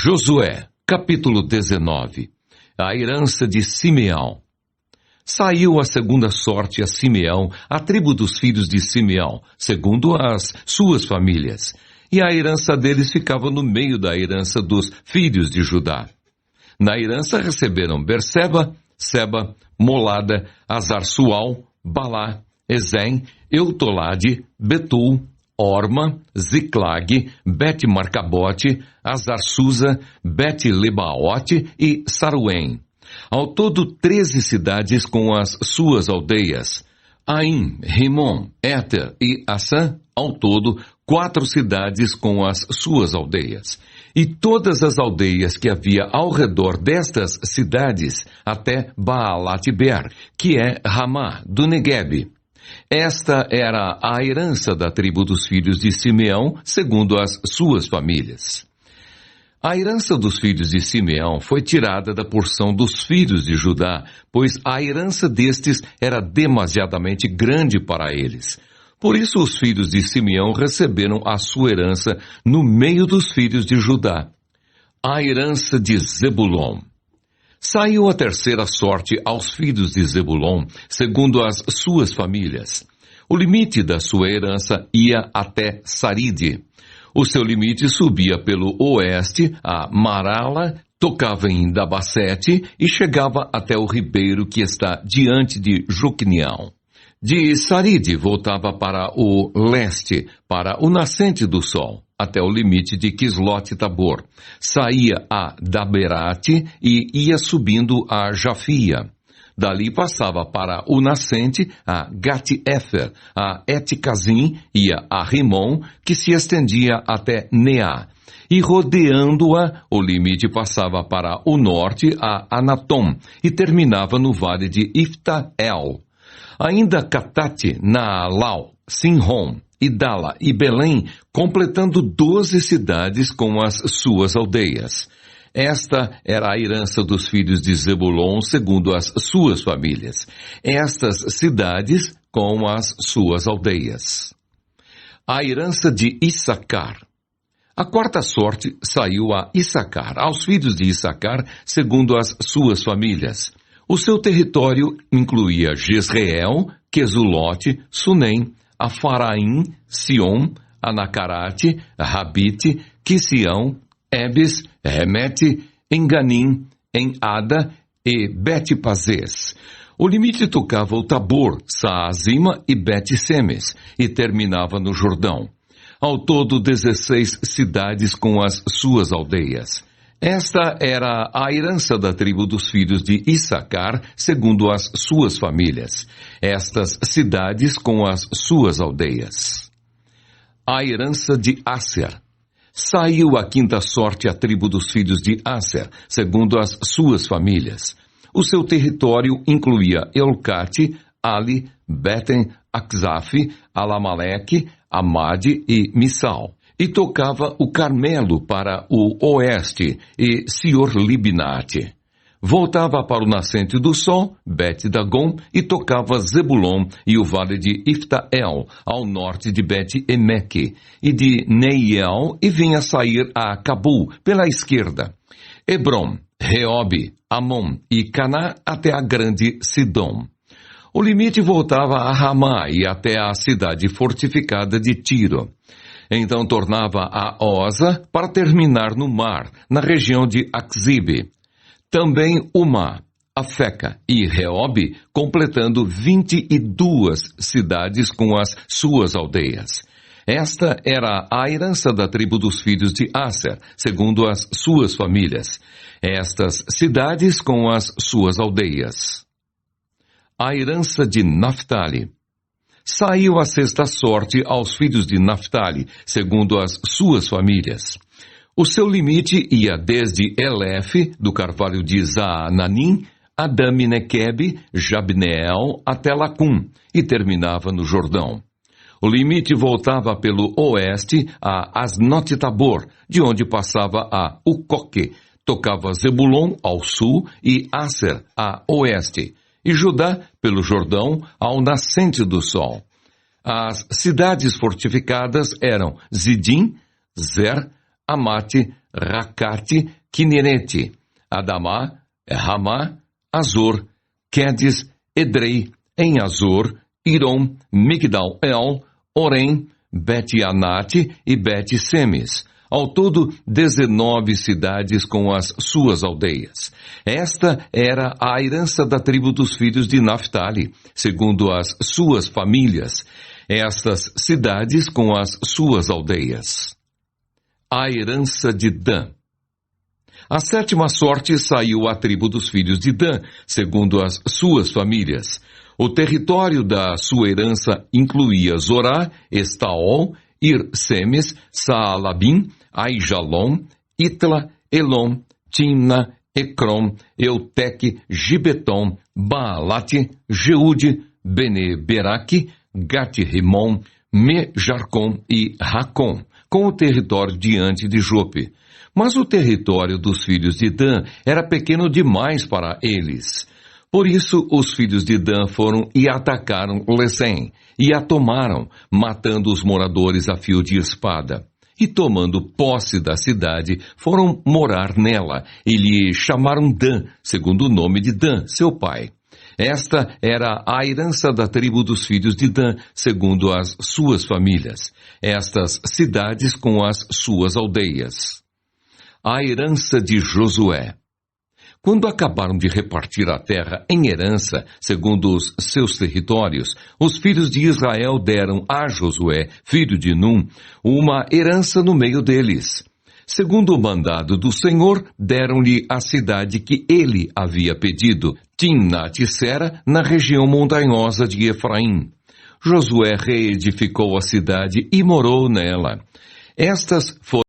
Josué, capítulo 19. A herança de Simeão. Saiu a segunda sorte a Simeão, a tribo dos filhos de Simeão, segundo as suas famílias. E a herança deles ficava no meio da herança dos filhos de Judá. Na herança receberam Berseba, Seba, Molada, Azar-Sual, Balá, Ezem, Eutolade, Betul, Orma, Ziclag, Bet-Marcabote, Azar-Susa, Bet-Lebaote e Saruém. Ao todo 13 cidades com as suas aldeias. Aim, Rimon, Éter e Assã, ao todo 4 cidades com as suas aldeias. E todas as aldeias que havia ao redor destas cidades, até Baalat-Ber, que é Ramá, do Neguebe. Esta era a herança da tribo dos filhos de Simeão, segundo as suas famílias. A herança dos filhos de Simeão foi tirada da porção dos filhos de Judá, pois a herança destes era demasiadamente grande para eles. Por isso os filhos de Simeão receberam a sua herança no meio dos filhos de Judá. A herança de Zebulon. Saiu a terceira sorte aos filhos de Zebulon, segundo as suas famílias. O limite da sua herança ia até Saride. O seu limite subia pelo oeste a Marala, tocava em Dabasete e chegava até o ribeiro que está diante de Joquinião. De Saride voltava para o leste, para o nascente do sol, até o limite de Quislote-Tabor. Saía a Daberate e ia subindo a Jafia. Dali passava para o nascente a Gat-Efer, a Et-Cazim, ia a Rimon, que se estendia até Neá. E rodeando-a, o limite passava para o norte a Anatom e terminava no vale de Ifta-El. Ainda Catate, Naalau, Sinrom, Idala e Belém, completando 12 cidades com as suas aldeias. Esta era a herança dos filhos de Zebulon, segundo as suas famílias. Estas cidades com as suas aldeias. A herança de Issacar. A quarta sorte saiu a Issacar, aos filhos de Issacar, segundo as suas famílias. O seu território incluía Jezreel, Quesulote, Sunem, Afaraim, Sion, Anacarate, Rabite, Quisião, Ebes, Remete, Enganim, Enada e Bet-Pazes. O limite tocava o Tabor, Saazima e Bet-Semes e terminava no Jordão. Ao todo 16 cidades com as suas aldeias. Esta era a herança da tribo dos filhos de Issacar, segundo as suas famílias. Estas cidades com as suas aldeias. A herança de Asser. Saiu a quinta sorte à tribo dos filhos de Asser, segundo as suas famílias. O seu território incluía Elcate, Ali, Beten, Akzaf, Alamaleque, Amade e Missal. E tocava o Carmelo para o oeste e Sior-Libnate. Voltava para o nascente do sol, Bet-Dagon, e tocava Zebulon e o vale de Ifta-El, ao norte de Bet-Emeque, e de Neiel, e vinha sair a Cabul, pela esquerda. Hebron, Reobe, Amon e Caná até a grande Sidom. O limite voltava a Ramá e até a cidade fortificada de Tiro. Então tornava a Osa para terminar no mar, na região de Axibe. Também Umá, Afeca e Reobe, completando 22 cidades com as suas aldeias. Esta era a herança da tribo dos filhos de Asser, segundo as suas famílias. Estas cidades com as suas aldeias. A herança de Naftali. Saiu a sexta sorte aos filhos de Naftali, segundo as suas famílias. O seu limite ia desde Elef, do carvalho de Zaananim, Adami-Nequebe, Jabneel, até Lacum, e terminava no Jordão. O limite voltava pelo oeste a Asnote-Tabor, de onde passava a Ucoque, tocava Zebulon ao sul e Asser a oeste, e Judá pelo Jordão ao nascente do sol. As cidades fortificadas eram Zidim, Zer, Amate, Racate, Quinerete, Adamá, Ramá, Azor, Quedes, Edrei, em Azor, Irom, Migdal-El, Orem, Bet-Anate e Bet-Semes. Ao todo, 19 cidades com as suas aldeias. Esta era a herança da tribo dos filhos de Naphtali, segundo as suas famílias. Estas cidades com as suas aldeias. A herança de Dan. A 7ª sorte saiu à tribo dos filhos de Dan, segundo as suas famílias. O território da sua herança incluía Zorá, Estaol, Ir-Semes, Saalabim, Aijalon, Itla, Elom, Timna, Ecrom, Euteque, Gibeton, Baalate, Jeude, Bene-Beraque, Gat-Rimon, Me-Jarcom e Racom, com o território diante de Jope. Mas o território dos filhos de Dan era pequeno demais para eles. Por isso, os filhos de Dan foram e atacaram Lesem, e a tomaram, matando os moradores a fio de espada. E tomando posse da cidade, foram morar nela, e lhe chamaram Dan, segundo o nome de Dan, seu pai. Esta era a herança da tribo dos filhos de Dan, segundo as suas famílias. Estas cidades com as suas aldeias. A herança de Josué. Quando acabaram de repartir a terra em herança, segundo os seus territórios, os filhos de Israel deram a Josué, filho de Num, uma herança no meio deles. Segundo o mandado do Senhor, deram-lhe a cidade que ele havia pedido, Timnat-Sera, na região montanhosa de Efraim. Josué reedificou a cidade e morou nela. Estas foram